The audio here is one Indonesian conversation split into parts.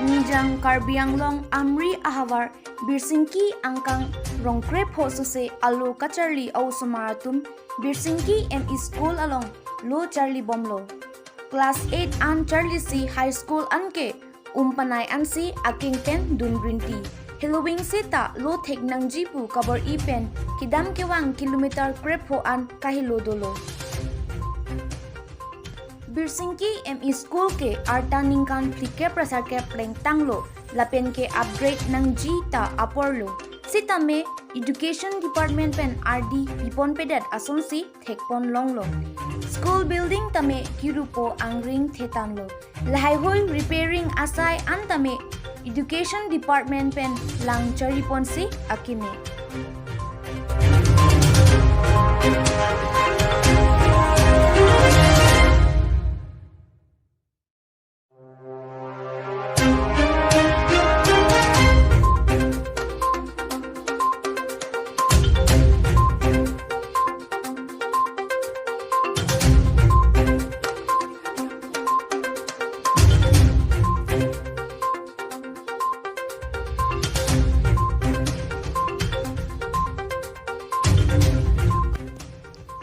Nijang Karbianglong Amri Ahawar Birsingki angkang rongkrep hosuse alo kacharli au sumaratum Birsingki ME School along lo Charlie Bomlo. Class 8 an Charlie C High School anke umpanai ansi aking pen dun green tea. Halloween seta lo thek nangji pu kabar ipen kidam kewang kilometer krep ho an kahilo dolo. Birsingki ME School ke arta ningkan plike prasar ke pleng tanglo lapen ke upgrade nangji ta aporlo. Sita me Education Department pen RD pipon pedat asonsi thekpon longlo. School building tame kirupo angring thetanlo. Lahai hoi repairing asai antame Education Department pen lang charipon si akime.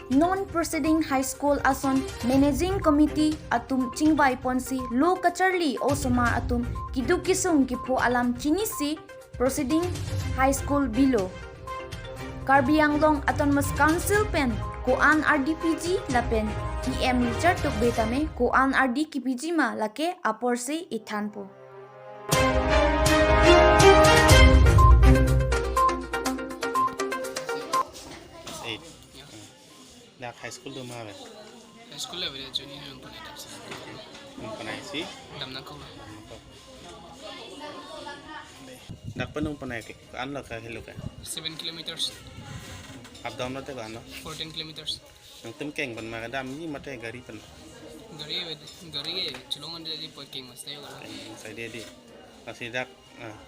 Non-proceeding high school ason managing committee atum chingbai ponsi lo kacharli o somar atum kiduk kisung kipo alam chinisi proceeding high school bilo. Karbianglong Autonomous Council pen koan RDPG lapen TM Richard tuk betame koan RD KPG ma lake aporse ithanpo. Dak high school do ma high school level junior yung panay tapos panay si dam na ko dak panung panay ke an la ka hilo ka 7 kilometers up down na te ka ano 14 kilometers nang tim keng ban ma dam ni mate gari pan gari chulongan dari poking mas tayo ka sai de di kasi dak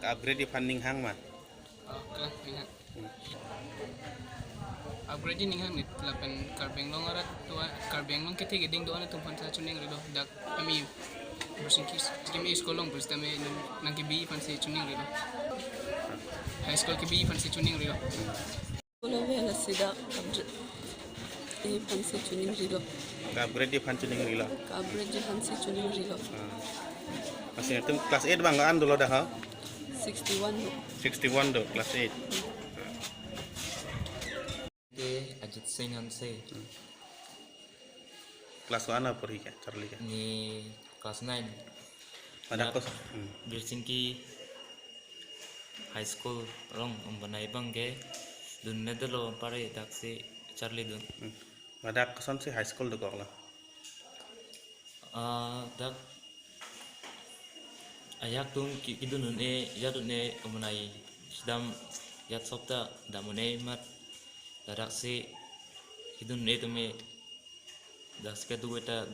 upgrade di funding hang ma kala ingat upgrade ning hang nit lapan Karbianglong arat tua Karbianglong kete geding doan tumpan sa chuning rilo dak ami Birsingki ME School long bus tame nang kibi pan si chuning rilo high school kibi pan si chuning rilo Kulo vela sida pansi chuning rilo. upgrade di fan chuning rilo Upgrade pansi chuning rilo. masih itu kelas 8 bang an dulu dah ha 61 no. 61 do kelas 8 Ajit Singh Hanse kelas mana pergi ke Charlie ke ni kelas 9 ada kos Birsingki High School rong umbanai bangge dun nedelo pare taksi Charlie dun ada kosan si high school do kok lah dak ayak tun kidun ne yadun ne umbanai sedam yat sopta damune mat darak si hidun ne tume das ke dueta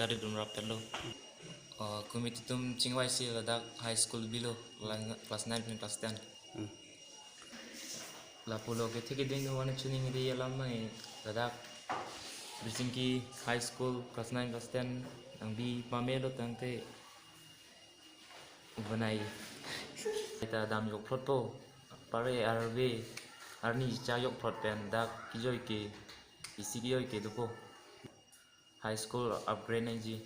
cari dun rapelo komite tum chingwai si ladak high school bilo kelas 9 dan kelas 10 la pulo ke thike ding wana chuning ri alam mai ladak Birsingki high school kelas 9 kelas 10 ang bi pamelo tangte ubanai kita dam yok photo pare arbe arni chayok photpen dak kijoi ke isigi oi ke dupo high school upgrade nangji